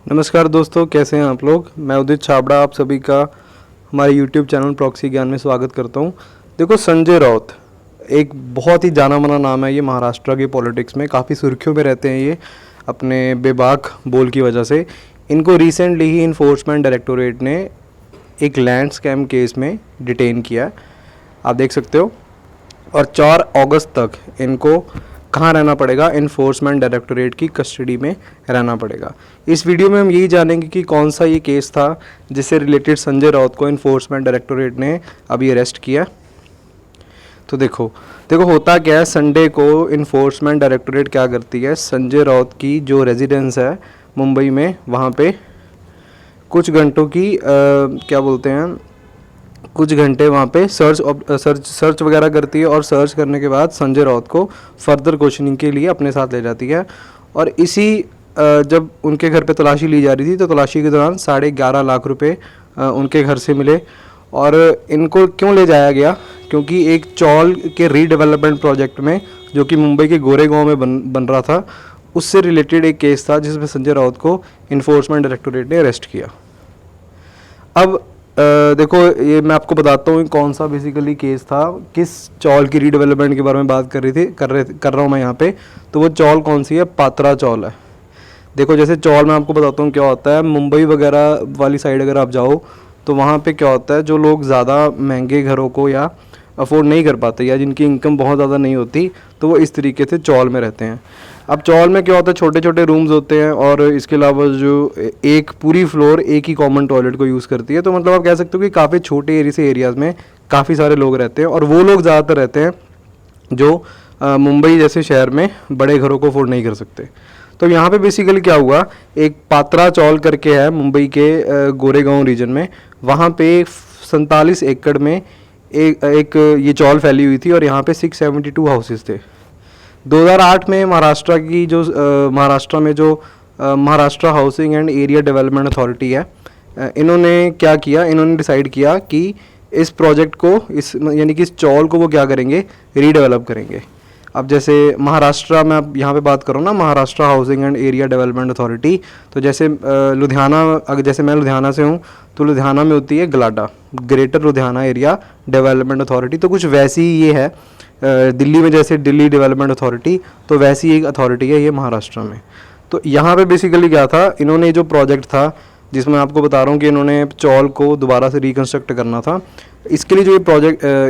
नमस्कार दोस्तों, कैसे हैं आप लोग। मैं उदित छाबड़ा आप सभी का हमारे YouTube चैनल प्रॉक्सी ज्ञान में स्वागत करता हूं। देखो, संजय राउत एक बहुत ही जाना माना नाम है। ये महाराष्ट्र के पॉलिटिक्स में काफ़ी सुर्खियों में रहते हैं। ये अपने बेबाक बोल की वजह से इनको रिसेंटली ही इन्फोर्समेंट डायरेक्टोरेट ने एक लैंड स्कैम केस में डिटेन किया है, आप देख सकते हो। और 4 अगस्त तक इनको कहाँ रहना पड़ेगा, इन्फोर्समेंट डायरेक्टोरेट की कस्टडी में रहना पड़ेगा। इस वीडियो में हम यही जानेंगे कि कौन सा ये केस था जिससे रिलेटेड संजय राउत को इन्फोर्समेंट डायरेक्टोरेट ने अभी अरेस्ट किया। तो देखो होता क्या है, संडे को इन्फोर्समेंट डायरेक्टोरेट क्या करती है, संजय राउत की जो रेजिडेंस है मुंबई में, वहाँ पे कुछ घंटों की क्या बोलते हैं, कुछ घंटे वहाँ पे सर्च वगैरह करती है। और सर्च करने के बाद संजय राउत को फर्दर क्वेश्चनिंग के लिए अपने साथ ले जाती है। और इसी जब उनके घर पे तलाशी ली जा रही थी तो तलाशी के दौरान 11.5 लाख रुपए उनके घर से मिले। और इनको क्यों ले जाया गया, क्योंकि एक चौल के रीडेवलपमेंट प्रोजेक्ट में जो कि मुंबई के गोरेगांव में बन रहा था, उससे रिलेटेड एक केस था जिसमें संजय राउत को इन्फोर्समेंट डायरेक्टोरेट ने अरेस्ट किया। अब देखो, ये मैं आपको बताता हूँ कौन सा बेसिकली केस था, किस चौल की रीडेवलपमेंट के बारे में बात कर रहा हूँ मैं यहाँ पे। तो वो चौल कौन सी है, पात्रा चौल है। देखो, जैसे चौल मैं आपको बताता हूँ क्या होता है। मुंबई वगैरह वाली साइड अगर आप जाओ तो वहाँ पे क्या होता है, जो लोग ज़्यादा महंगे घरों को या अफोर्ड नहीं कर पाते या जिनकी इनकम बहुत ज़्यादा नहीं होती, तो वो इस तरीके से चौल में रहते हैं। अब चौल में क्या होता है, छोटे छोटे रूम्स होते हैं और इसके अलावा जो एक पूरी फ्लोर एक ही कॉमन टॉयलेट को यूज़ करती है। तो मतलब आप कह सकते हो कि काफ़ी छोटे एरियाज़ में काफ़ी सारे लोग रहते हैं। और वो लोग ज़्यादातर रहते हैं जो मुंबई जैसे शहर में बड़े घरों को अफोर्ड नहीं कर सकते। तो यहाँ पे बेसिकली क्या हुआ, एक पात्रा चौल करके है मुंबई के गोरेगांव रीजन में, वहाँ पे 47 एकड़ में एक ये चौल फैली हुई थी। और यहाँ पे 672 हाउसेस थे। 2008 में महाराष्ट्र में जो Maharashtra housing and area Development authority है, इन्होंने क्या किया, इन्होंने डिसाइड किया कि इस प्रोजेक्ट को, यानी कि इस चौल को वो क्या करेंगे, रीडेवलप करेंगे। अब जैसे महाराष्ट्र में आप यहाँ पे बात करो ना, Maharashtra housing and area Development Authority, तो जैसे लुधियाना, अगर जैसे मैं लुधियाना से हूँ तो लुधियाना में होती है GLADA, Greater Ludhiana Area Development Authority. तो कुछ वैसी ही ये है, दिल्ली में जैसे दिल्ली डेवलपमेंट अथॉरिटी, तो वैसी एक अथॉरिटी है ये महाराष्ट्र में। तो यहाँ पे बेसिकली क्या था, इन्होंने जो प्रोजेक्ट था जिसमें आपको बता रहा हूँ कि इन्होंने चौल को दोबारा से रिकन्स्ट्रक्ट करना था, इसके लिए जो ये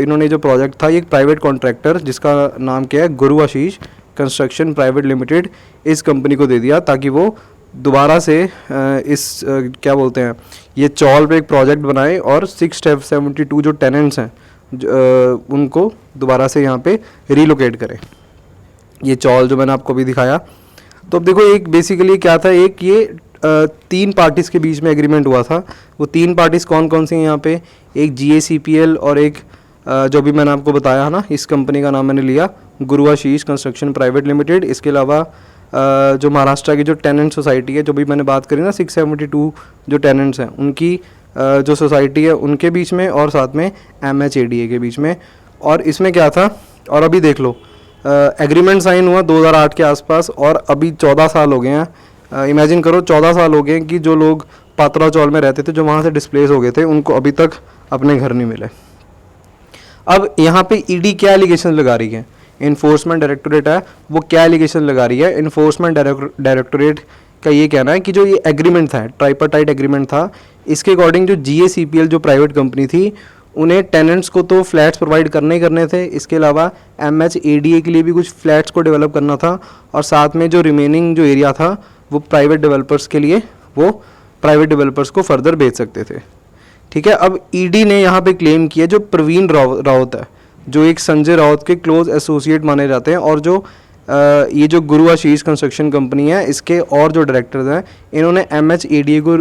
इन्होंने जो प्रोजेक्ट था, ये एक प्राइवेट कॉन्ट्रैक्टर जिसका नाम क्या है, गुरु आशीष कंस्ट्रक्शन प्राइवेट लिमिटेड, इस कंपनी को दे दिया ताकि वो दोबारा से इस क्या बोलते हैं, ये चौल पे एक प्रोजेक्ट बनाए और 672 जो टेनेंट्स हैं उनको दोबारा से यहाँ पे रीलोकेट करें। ये चौल जो मैंने आपको अभी दिखाया। तो अब देखो, एक बेसिकली क्या था, एक ये 3 पार्टीज़ के बीच में एग्रीमेंट हुआ था। वो 3 पार्टीज़ कौन कौन सी हैं यहाँ पे, एक GACPL और एक जो भी मैंने आपको बताया है ना, इस कंपनी का नाम मैंने लिया गुरु आशीष कंस्ट्रक्शन प्राइवेट लिमिटेड। इसके अलावा जो महाराष्ट्र की जो टेनेंट सोसाइटी है, जो भी मैंने बात करी ना, 672 जो टेनेंट्स हैं उनकी जो सोसाइटी है उनके बीच में, और साथ में MHADA के बीच में। और इसमें क्या था, और अभी देख लो, एग्रीमेंट साइन हुआ 2008 के आसपास और अभी 14 साल हो गए हैं। इमेजिन करो, 14 साल हो गए कि जो लोग पात्रा चौल में रहते थे, जो वहाँ से डिस्प्लेस हो गए थे, उनको अभी तक अपने घर नहीं मिले। अब यहाँ पे ED क्या एलिगेशन लगा रही है, इन्फोर्समेंट डायरेक्टोरेट है वो क्या एलिगेशन लगा रही है। इन्फोर्समेंट डायरेक्टोरेट का ये कहना है कि जो ये एग्रीमेंट था, ट्राइपार्टाइट एग्रीमेंट था, इसके अकॉर्डिंग जो GACPL जो प्राइवेट कंपनी थी, उन्हें टेनेंट्स को तो फ्लैट्स प्रोवाइड करने ही करने थे। इसके अलावा MHADA के लिए भी कुछ फ्लैट्स को डेवलप करना था। और साथ में जो रिमेनिंग जो एरिया था वो प्राइवेट डेवलपर्स के लिए, वो प्राइवेट डेवलपर्स को फर्दर बेच सकते थे। ठीक है। अब ED ने यहाँ पे क्लेम किया, जो प्रवीण राउत है, जो एक संजय राउत के क्लोज एसोसिएट माने जाते हैं, और जो ये जो गुरु आशीष कंस्ट्रक्शन कंपनी है, इसके और जो डायरेक्टर्स हैं, इन्होंने MHADA को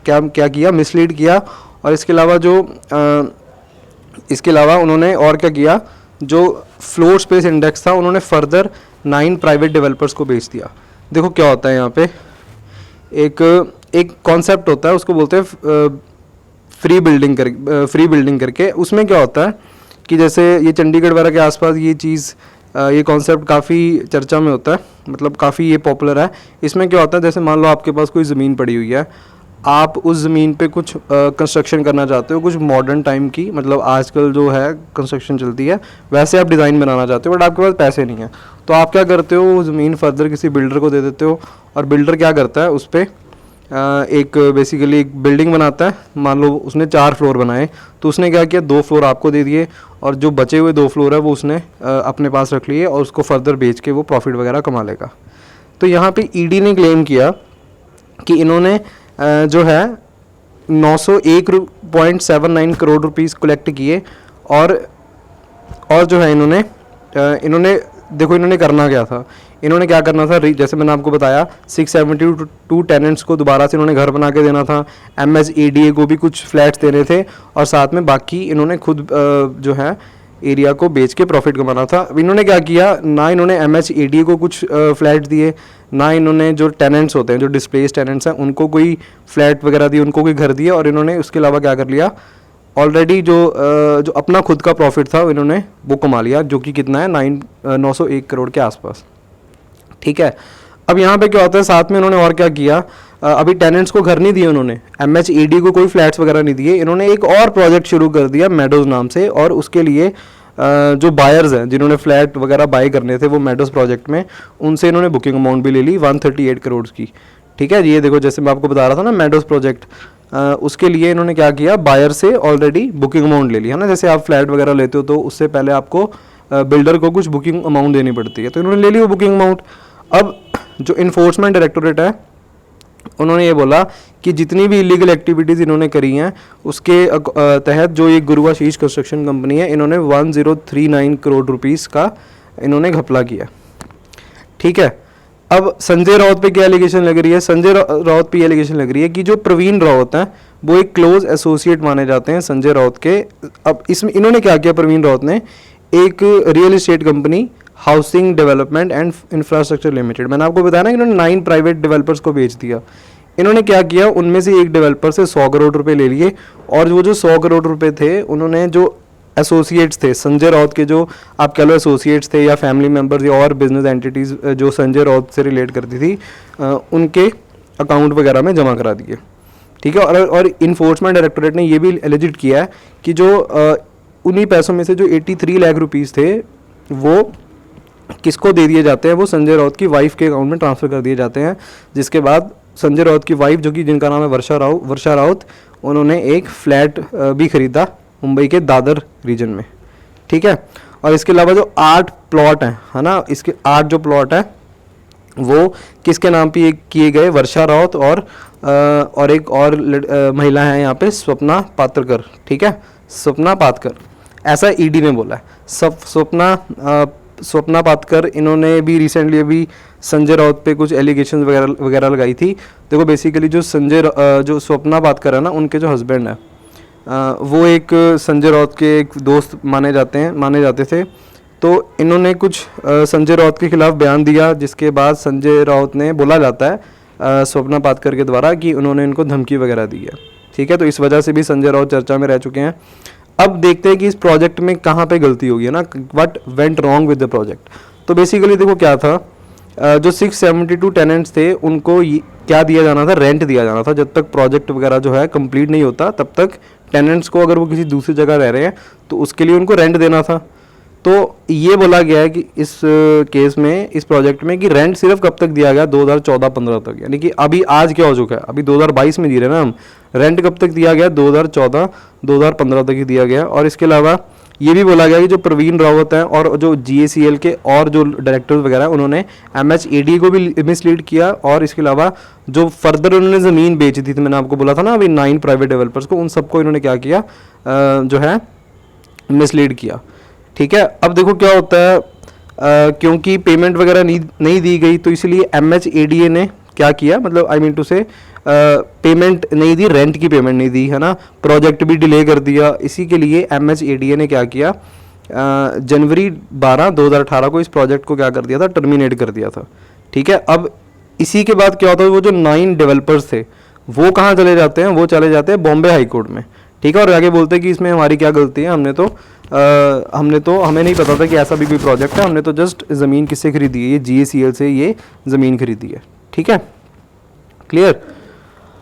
क्या किया, मिसलीड किया। और इसके अलावा उन्होंने और क्या किया, जो फ्लोर स्पेस इंडेक्स था उन्होंने फर्दर 9 प्राइवेट डेवलपर्स को बेच दिया। देखो क्या होता है यहाँ पे, एक कॉन्सेप्ट होता है, उसको बोलते हैं फ्री बिल्डिंग करके। उसमें क्या होता है कि जैसे ये चंडीगढ़ वगैरह के आसपास ये चीज़ ये कॉन्सेप्ट काफ़ी चर्चा में होता है, मतलब काफ़ी ये पॉपुलर है। इसमें क्या होता है, जैसे मान लो आपके पास कोई ज़मीन पड़ी हुई है, आप उस ज़मीन पे कुछ कंस्ट्रक्शन करना चाहते हो, कुछ मॉडर्न टाइम की, मतलब आजकल जो है कंस्ट्रक्शन चलती है वैसे आप डिज़ाइन बनाना चाहते हो, बट आपके पास पैसे नहीं है। तो आप क्या करते हो, वो ज़मीन फर्दर किसी बिल्डर को दे देते हो, और बिल्डर क्या करता है, उस पर एक बेसिकली एक बिल्डिंग बनाता है। मान लो उसने 4 फ्लोर बनाए, तो उसने क्या किया, 2 फ्लोर आपको दे दिए, और जो बचे हुए 2 फ्लोर है वो उसने अपने पास रख लिए, और उसको फर्दर बेच के वो प्रॉफिट वगैरह कमा लेगा। तो यहाँ पे ईडी ने क्लेम किया कि इन्होंने जो है 901.79 करोड़ रुपीस कलेक्ट किए, और जो है इन्होंने देखो इन्होंने करना क्या था, इन्होंने क्या करना था, जैसे मैंने आपको बताया 672 टेनेंट्स को दोबारा से इन्होंने घर बना के देना था, MHADA को भी कुछ फ्लैट्स देने थे, और साथ में बाकी इन्होंने खुद जो है एरिया को बेच के प्रॉफिट कमाना था। अब इन्होंने क्या किया, ना इन्होंने MHADA को कुछ फ्लैट दिए, ना इन्होंने जो टेनेंट्स होते हैं, जो डिस्प्लेस टेनेंट्स हैं, उनको कोई फ्लैट वगैरह दिए, उनको कोई घर दिए, और इन्होंने उसके अलावा क्या कर लिया, ऑलरेडी जो अपना खुद का प्रॉफिट था इन्होंने वो कमा लिया, जो कि कितना है 901 करोड़ के आसपास। ठीक है, अब यहाँ पे क्या होता है, साथ में इन्होंने और क्या किया, अभी टेनेंट्स को घर नहीं दिए उन्होंने, MHADA को कोई फ्लैट्स वगैरह नहीं दिए, इन्होंने एक और प्रोजेक्ट शुरू कर दिया मेडोज नाम से, और उसके लिए जो बायर्स हैं जिन्होंने फ्लैट वगैरह बाय करने थे वो मेडोज प्रोजेक्ट में, उनसे इन्होंने बुकिंग अमाउंट भी ले ली 138 करोड़ की। ठीक है, ये देखो जैसे मैं आपको बता रहा था ना मेडोज प्रोजेक्ट, उसके लिए इन्होंने क्या किया, बायर से ऑलरेडी बुकिंग अमाउंट ले लिया, है ना। जैसे आप फ्लैट वगैरह लेते हो तो उससे पहले आपको बिल्डर को कुछ बुकिंग अमाउंट देनी पड़ती है, तो इन्होंने ले ली वो बुकिंग अमाउंट। अब जो इन्फोर्समेंट डायरेक्टोरेट है उन्होंने ये बोला कि जितनी भी इलीगल एक्टिविटीज़ इन्होंने करी हैं उसके तहत जो ये गुरु आशीष कंस्ट्रक्शन कंपनी है, इन्होंने 1039 करोड़ रुपीस का इन्होंने घपला किया। ठीक है, अब संजय राउत पे क्या एलिगेशन लग रही है, संजय राउत पे एलिगेशन लग रही है कि जो प्रवीण राउत हैं वो एक क्लोज एसोसिएट माने जाते हैं संजय राउत के। अब इसमें इन्होंने क्या किया, प्रवीण राउत ने एक real estate company housing development and infrastructure limited, मैंने आपको बताया ना कि इन्होंने 9 प्राइवेट डेवलपर्स को बेच दिया। इन्होंने क्या किया, उनमें से एक डेवलपर से 100 करोड़ रुपए ले लिए, और वो जो 100 करोड़ रुपए थे उन्होंने जो एसोसिएट्स थे संजय राउत के, जो आप कह लो एसोसिएट्स थे या फैमिली मेम्बर्स या और बिजनेस एंटिटीज़ जो संजय राउत से रिलेट करती थी, उनके अकाउंट वगैरह में जमा करा दिए। ठीक है, और इन्फोर्समेंट डायरेक्टोरेट ने ये भी एलिजिट किया है कि जो उन्हीं पैसों में से जो 83 लाख रुपीज़ थे वो किसको दे दिए जाते हैं, वो संजय राउत की वाइफ के अकाउंट में ट्रांसफ़र कर दिए जाते हैं। जिसके बाद संजय राउत की वाइफ, जो कि जिनका नाम है वर्षा राउत, उन्होंने एक फ्लैट भी खरीदा मुंबई के दादर रीजन में। ठीक है, और इसके अलावा जो 8 प्लॉट हैं, है ना, इसके 8 जो प्लॉट हैं वो किसके नाम पे किए गए, वर्षा राउत और एक और महिला है यहाँ पे, स्वप्ना पात्रकर। ठीक है, स्वप्ना पात्रकर, ऐसा ईडी ने बोला है। स्वप्ना पात्रकर, इन्होंने भी रिसेंटली अभी संजय राउत पे कुछ एलिगेशन वगैरह लगाई थी। देखो बेसिकली जो जो स्वप्ना पात्रकर है ना, उनके जो हस्बैंड है वो एक संजय राउत के एक दोस्त माने जाते थे। तो इन्होंने कुछ संजय राउत के खिलाफ बयान दिया, जिसके बाद संजय राउत ने, बोला जाता है स्वप्ना पात्रकर के द्वारा, कि उन्होंने इनको धमकी वगैरह दी है। ठीक है, तो इस वजह से भी संजय राउत चर्चा में रह चुके हैं। अब देखते हैं कि इस प्रोजेक्ट में कहाँ पे गलती होगी, है ना, what went wrong with the project. तो बेसिकली देखो क्या था, जो 672 टेनेंट्स थे उनको क्या दिया जाना था, रेंट दिया जाना था। जब तक प्रोजेक्ट वगैरह जो है कंप्लीट नहीं होता तब तक टेनेंट्स को, अगर वो किसी दूसरी जगह रह रहे हैं तो उसके लिए उनको रेंट देना था। तो ये बोला गया है कि इस केस में, इस प्रोजेक्ट में, कि रेंट सिर्फ कब तक दिया गया, 2014-15 तक, यानी कि अभी आज क्या हो चुका है, अभी 2022 में जी रहे हैं ना हम, रेंट कब तक दिया गया, 2014-2015 तक ही दिया गया। और इसके अलावा ये भी बोला गया कि जो प्रवीण रावत हैं और जो GACL के और जो डायरेक्टर्स वगैरह, उन्होंने MHADA को भी मिसलीड किया, और इसके अलावा जो फर्दर उन्होंने ज़मीन बेची थी, तो मैंने आपको बोला था ना अभी 9 प्राइवेट डेवलपर्स को, उन सबको इन्होंने क्या किया, जो है मिसलीड किया। ठीक है, अब देखो क्या होता है, क्योंकि पेमेंट वगैरह नहीं दी गई, तो इसलिए MHADA ने क्या किया, मतलब आई मीन टू से पेमेंट नहीं दी, रेंट की पेमेंट नहीं दी, है ना, प्रोजेक्ट भी डिले कर दिया। इसी के लिए MHADA ने क्या किया, जनवरी 12, 2018 को इस प्रोजेक्ट को क्या कर दिया था, टर्मिनेट कर दिया था। ठीक है, अब इसी के बाद क्या होता है, वो जो 9 डेवलपर्स थे वो कहाँ चले जाते हैं, वो चले जाते हैं बॉम्बे हाई कोर्ट में। ठीक है, और आगे बोलते हैं कि इसमें हमारी क्या गलती है, हमने तो हमें नहीं पता था कि ऐसा भी कोई प्रोजेक्ट है। हमने तो जस्ट ज़मीन किससे खरीदी है, ये GACL से ये ज़मीन खरीदी है। ठीक है, क्लियर।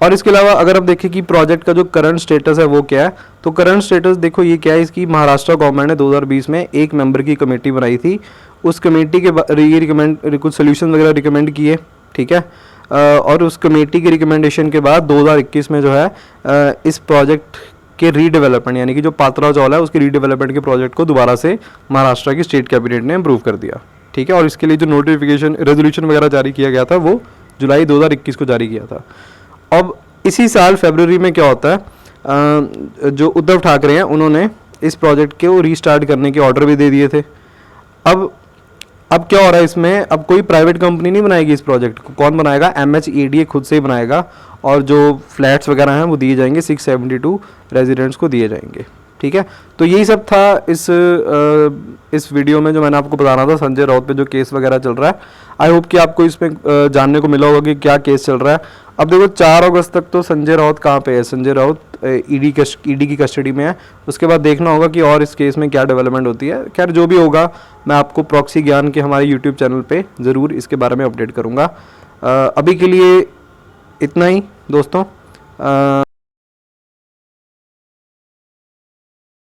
और इसके अलावा अगर आप देखें कि प्रोजेक्ट का जो करंट स्टेटस है वो क्या है, तो करंट स्टेटस देखो ये क्या है, इसकी महाराष्ट्र गवर्नमेंट ने 2020 में एक मेंबर की कमेटी बनाई थी। उस कमेटी के ये रिकमेंड कुछ सोल्यूशन वगैरह रिकमेंड किए। ठीक है, और उस कमेटी की रिकमेंडेशन के बाद 2021 में जो है इस प्रोजेक्ट के रीडेवलपमेंट यानी कि जो पात्रा चौल है उसके रीडेवलपमेंट के प्रोजेक्ट को दोबारा से महाराष्ट्र की स्टेट कैबिनेट ने अप्रूव कर दिया। ठीक है, और इसके लिए जो नोटिफिकेशन रेजोल्यूशन वगैरह जारी किया गया था वो जुलाई 2021 को जारी किया था। अब इसी साल फरवरी में क्या होता है, जो उद्धव ठाकरे हैं उन्होंने इस प्रोजेक्ट को रीस्टार्ट करने के ऑर्डर भी दे दिए थे। अब क्या हो रहा है इसमें, अब कोई प्राइवेट कंपनी नहीं बनाएगी इस प्रोजेक्ट को। कौन बनाएगा, MHEDA खुद से ही बनाएगा, और जो फ्लैट्स वगैरह हैं वो दिए जाएंगे, 672 रेजिडेंट्स को दिए जाएंगे। ठीक है, तो यही सब था इस वीडियो में जो मैंने आपको बताना था संजय राउत पे जो केस वगैरह चल रहा है। आई होप कि आपको इसमें जानने को मिला होगा कि क्या केस चल रहा है। अब देखो 4 अगस्त तक तो संजय राउत कहाँ पे है, संजय राउत ईडी की कस्टडी में है। उसके बाद देखना होगा कि और इस केस में क्या डेवलपमेंट होती है। खैर जो भी होगा मैं आपको प्रॉक्सी ज्ञान के हमारे यूट्यूब चैनल पे ज़रूर इसके बारे में अपडेट करूँगा। अभी के लिए इतना ही दोस्तों।